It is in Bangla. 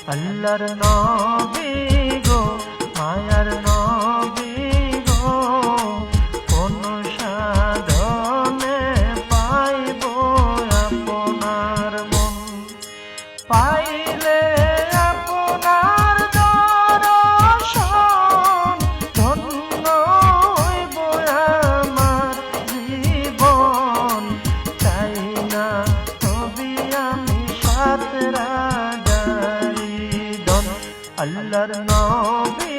আল্লাহর নবী গো মায়ার নবী গো কোন সাধনে পাইব আপনার মন পাইলে আপনার দর্শন ধন্য হইব আমার জীবন চাই না তবে আমি সাত রাজারি দন আল্লাহর নবী